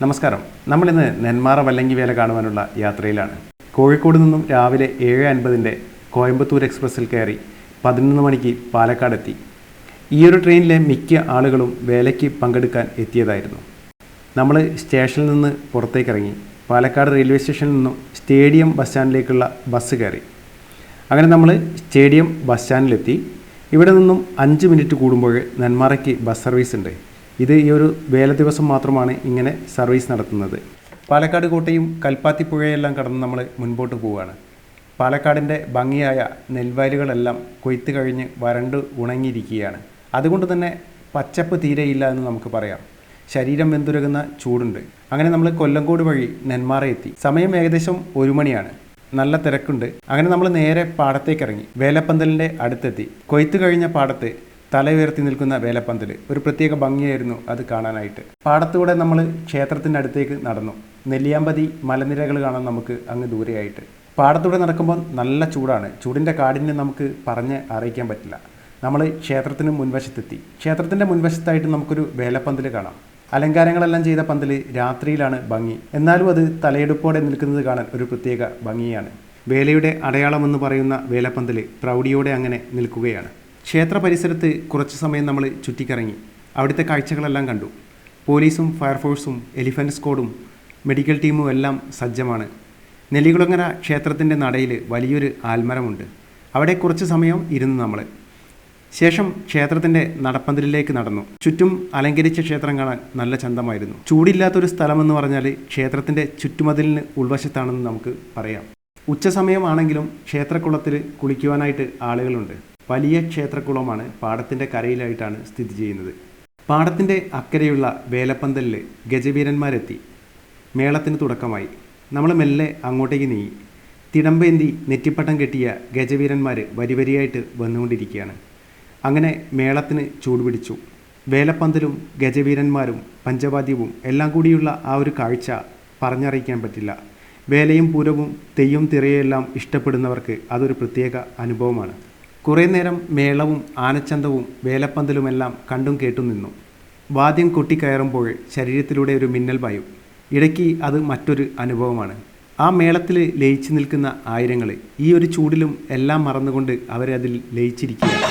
നമസ്കാരം. നമ്മളിന്ന് നെന്മാറ വല്ലങ്കി വേല കാണുവാനുള്ള യാത്രയിലാണ്. കോഴിക്കോട് നിന്നും രാവിലെ 7:50 കോയമ്പത്തൂർ എക്സ്പ്രസ്സിൽ കയറി 11 മണിക്ക് പാലക്കാടെത്തി. ഈ ഒരു ട്രെയിനിലെ മിക്ക ആളുകളും വേലയ്ക്ക് പങ്കെടുക്കാൻ എത്തിയതായിരുന്നു. നമ്മൾ സ്റ്റേഷനിൽ നിന്ന് പുറത്തേക്കിറങ്ങി പാലക്കാട് റെയിൽവേ സ്റ്റേഷനിൽ നിന്നും സ്റ്റേഡിയം ബസ് സ്റ്റാൻഡിലേക്കുള്ള ബസ് കയറി. അങ്ങനെ നമ്മൾ സ്റ്റേഡിയം ബസ് സ്റ്റാൻഡിലെത്തി. ഇവിടെ നിന്നും 5 മിനിറ്റ് കൂടുമ്പോൾ നെന്മാറയ്ക്ക് ബസ് സർവീസ് ഉണ്ട്. ഇത് ഈ ഒരു വേല ദിവസം മാത്രമാണ് ഇങ്ങനെ സർവീസ് നടത്തുന്നത്. പാലക്കാട് കോട്ടയും കൽപ്പാത്തി പുഴയെല്ലാം കടന്ന് നമ്മൾ മുൻപോട്ട് പോവുകയാണ്. പാലക്കാടിൻ്റെ ഭംഗിയായ നെൽവയലുകളെല്ലാം കൊയ്ത്ത് കഴിഞ്ഞ് വരണ്ട് ഉണങ്ങിയിരിക്കുകയാണ്. അതുകൊണ്ട് തന്നെ പച്ചപ്പ് തീരെയില്ല എന്ന് നമുക്ക് പറയാം. ശരീരം വെന്തുരുകുന്ന ചൂടുണ്ട്. അങ്ങനെ നമ്മൾ കൊല്ലങ്കോട് വഴി നെന്മാറ എത്തി. സമയം ഏകദേശം 1 മണിയാണ്. നല്ല തിരക്കുണ്ട്. അങ്ങനെ നമ്മൾ നേരെ പാടത്തേക്ക് ഇറങ്ങി. വേലപ്പന്തലിൻ്റെ അടുത്തെത്തി. കൊയ്ത്ത് കഴിഞ്ഞ പാടത്ത് തല ഉയർത്തി നിൽക്കുന്ന വേലപ്പന്തൽ ഒരു പ്രത്യേക ഭംഗിയായിരുന്നു അത് കാണാനായിട്ട്. പാടത്തൂടെ നമ്മൾ ക്ഷേത്രത്തിൻ്റെ അടുത്തേക്ക് നടന്നു. നെല്ലിയാമ്പതി മലനിരകൾ കാണാൻ നമുക്ക് അങ്ങ് ദൂരെയായിട്ട്. പാടത്തൂടെ നടക്കുമ്പോൾ നല്ല ചൂടാണ്. ചൂടിൻ്റെ കാഠിന്യം നമുക്ക് പറഞ്ഞ് അറിയിക്കാൻ പറ്റില്ല. നമ്മൾ ക്ഷേത്രത്തിന് മുൻവശത്തെത്തി. ക്ഷേത്രത്തിൻ്റെ മുൻവശത്തായിട്ട് നമുക്കൊരു വേലപ്പന്തൽ കാണാം. അലങ്കാരങ്ങളെല്ലാം ചെയ്ത പന്തൽ രാത്രിയിലാണ് ഭംഗി. എന്നാലും അത് തലയെടുപ്പോടെ നിൽക്കുന്നത് കാണാൻ ഒരു പ്രത്യേക ഭംഗിയാണ്. വേലയുടെ അടയാളമെന്ന് പറയുന്ന വേലപ്പന്തൽ പ്രൗഢിയോടെ അങ്ങനെ നിൽക്കുകയാണ്. ക്ഷേത്ര പരിസരത്ത് കുറച്ച് സമയം നമ്മൾ ചുറ്റിക്കറങ്ങി. അവിടുത്തെ കാഴ്ചകളെല്ലാം കണ്ടു. പോലീസും ഫയർഫോഴ്സും എലിഫൻറ്റ് സ്ക്വാഡും മെഡിക്കൽ ടീമും എല്ലാം സജ്ജമാണ്. നെല്ലികുളങ്ങര ക്ഷേത്രത്തിൻ്റെ നടയിൽ വലിയൊരു ആൽമരമുണ്ട്. അവിടെ കുറച്ച് സമയം ഇരുന്നു നമ്മൾ. ശേഷം ക്ഷേത്രത്തിൻ്റെ നടപ്പന്തലിലേക്ക് നടന്നു. ചുറ്റും അലങ്കരിച്ച ക്ഷേത്രം കാണാൻ നല്ല ചന്തമായിരുന്നു. ചൂടില്ലാത്തൊരു സ്ഥലമെന്ന് പറഞ്ഞാൽ ക്ഷേത്രത്തിൻ്റെ ചുറ്റുമതിലിന് ഉൾവശത്താണെന്ന് നമുക്ക് പറയാം. ഉച്ചസമയമാണെങ്കിലും ക്ഷേത്രക്കുളത്തിൽ കുളിക്കുവാനായിട്ട് ആളുകളുണ്ട്. വലിയ ക്ഷേത്രക്കുളമാണ് പാടത്തിൻ്റെ കരയിലായിട്ടാണ് സ്ഥിതി ചെയ്യുന്നത്. പാടത്തിൻ്റെ അക്കരെയുള്ള വേലപ്പന്തലിൽ ഗജവീരന്മാരെത്തി. മേളത്തിന് തുടക്കമായി. നമ്മൾ മെല്ലെ അങ്ങോട്ടേക്ക് നീങ്ങി. തിടമ്പേന്തി നെറ്റിപ്പട്ടം കെട്ടിയ ഗജവീരന്മാർ വരിവരിയായിട്ട് വന്നുകൊണ്ടിരിക്കുകയാണ്. അങ്ങനെ മേളത്തിന് ചൂടുപിടിച്ചു. വേലപ്പന്തലും ഗജവീരന്മാരും പഞ്ചവാദ്യവും എല്ലാം കൂടിയുള്ള ആ ഒരു കാഴ്ച പറഞ്ഞറിയിക്കാൻ പറ്റില്ല. വേലയും പൂരവും തെയ്യം തിറയെല്ലാം ഇഷ്ടപ്പെടുന്നവർക്ക് അതൊരു പ്രത്യേക അനുഭവമാണ്. കുറേ നേരം മേളവും ആനച്ചന്തവും വേലപ്പന്തലുമെല്ലാം കണ്ടും കേട്ടും നിന്നു. വാദ്യം കൊട്ടിക്കയറുമ്പോൾ ശരീരത്തിലൂടെ ഒരു മിന്നൽ പായും. ഇടയ്ക്ക് അത് മറ്റൊരു അനുഭവമാണ്. ആ മേളത്തിൽ ലയിച്ചു നിൽക്കുന്ന ആയിരങ്ങൾ ഈ ഒരു ചൂടിലും എല്ലാം മറന്നുകൊണ്ട് അവരതിൽ ലയിച്ചിരിക്കുകയാണ്.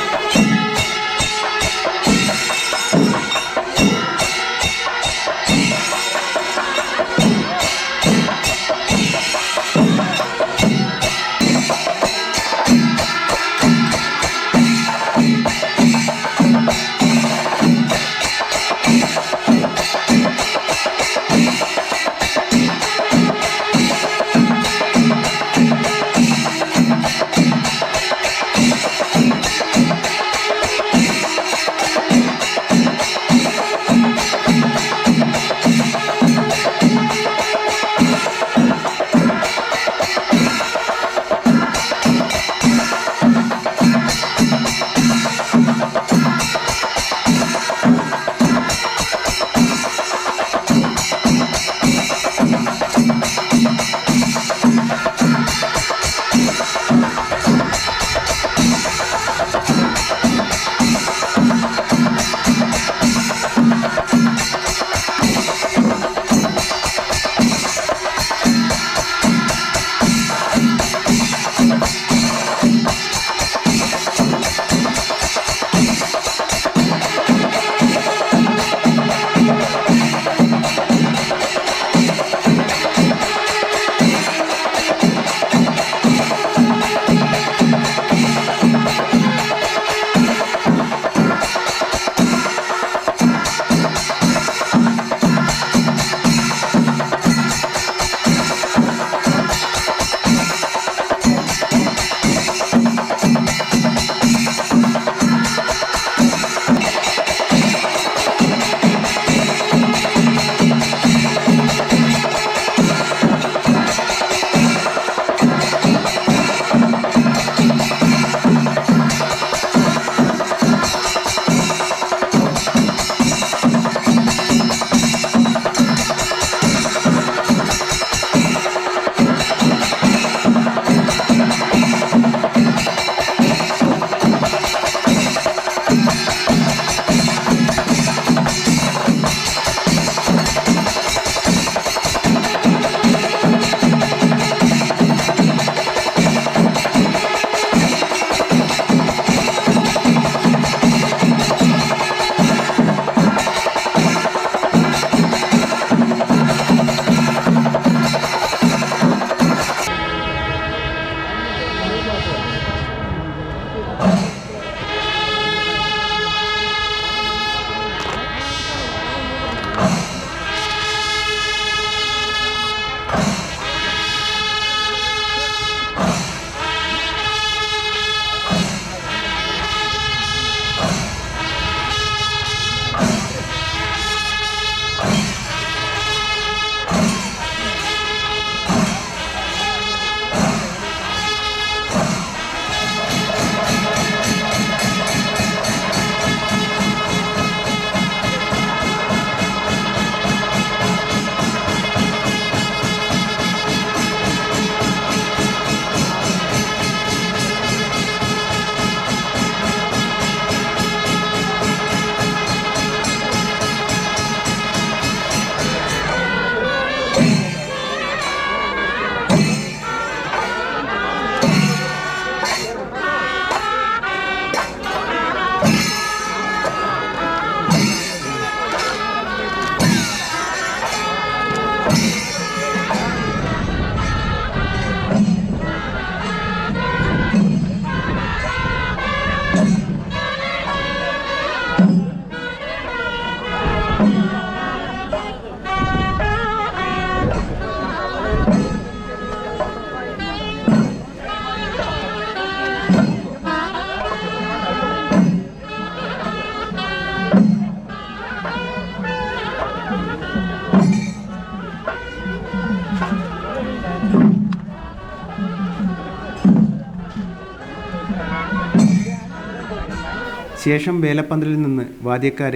ശേഷം വേലപ്പന്തലിൽ നിന്ന് വാദ്യക്കാർ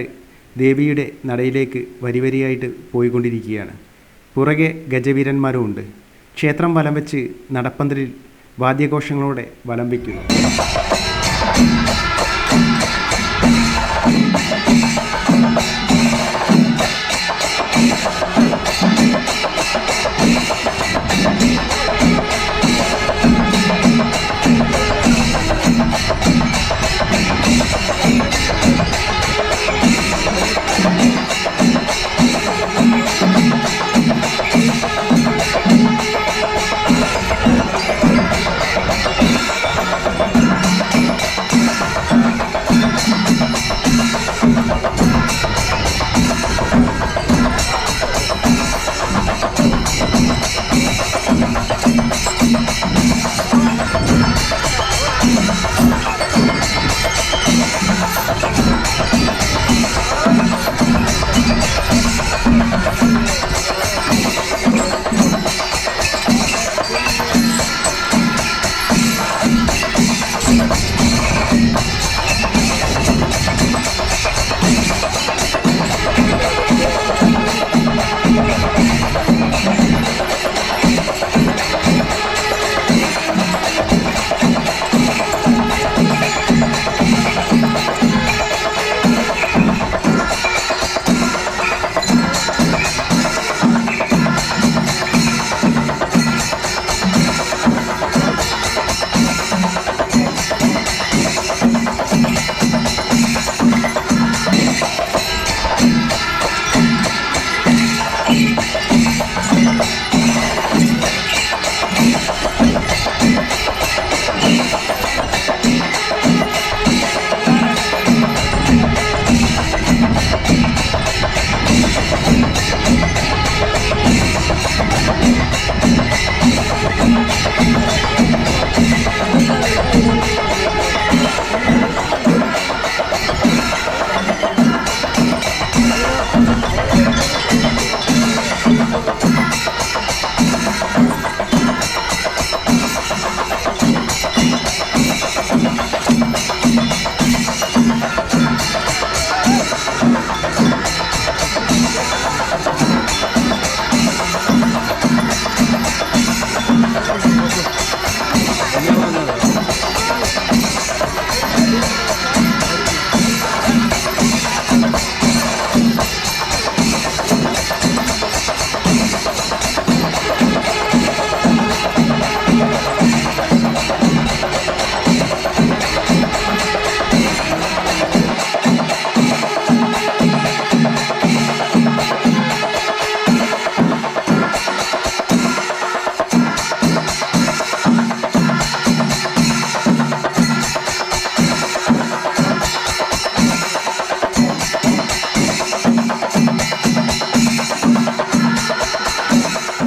ദേവിയുടെ നടയിലേക്ക് വരിവരിയായിട്ട് പോയിക്കൊണ്ടിരിക്കുകയാണ്. പുറകെ ഗജവീരന്മാരുമുണ്ട്. ക്ഷേത്രം വലം വെച്ച് നടപ്പന്തലിൽ വാദ്യഘോഷങ്ങളോടെ വലം വയ്ക്കുന്നു.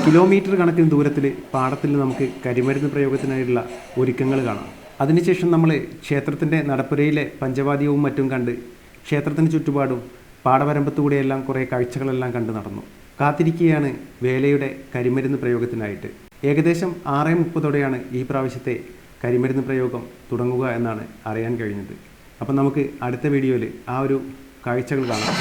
കിലോമീറ്റർ കണക്കിന് ദൂരത്തിൽ പാടത്തിൽ നമുക്ക് കരിമരുന്ന് പ്രയോഗത്തിനായിട്ടുള്ള ഒരുക്കങ്ങൾ കാണാം. അതിനുശേഷം നമ്മൾ ക്ഷേത്രത്തിൻ്റെ നടപ്പുരയിലെ പഞ്ചവാദ്യവും മറ്റും കണ്ട് ക്ഷേത്രത്തിന് ചുറ്റുപാടും പാടവരമ്പത്തുകൂടെയെല്ലാം കുറേ കാഴ്ചകളെല്ലാം കണ്ട് നടന്നു. കാത്തിരിക്കുകയാണ് വേലയുടെ കരിമരുന്ന് പ്രയോഗത്തിനായിട്ട്. ഏകദേശം 6:30 ഈ പ്രാവശ്യത്തെ കരിമരുന്ന് പ്രയോഗം തുടങ്ങുക എന്നാണ് അറിയാൻ കഴിഞ്ഞത്. അപ്പം നമുക്ക് അടുത്ത വീഡിയോയിൽ ആ ഒരു കാഴ്ചകൾ കാണാം.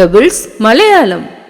പെബിൾസ് മലയാളം.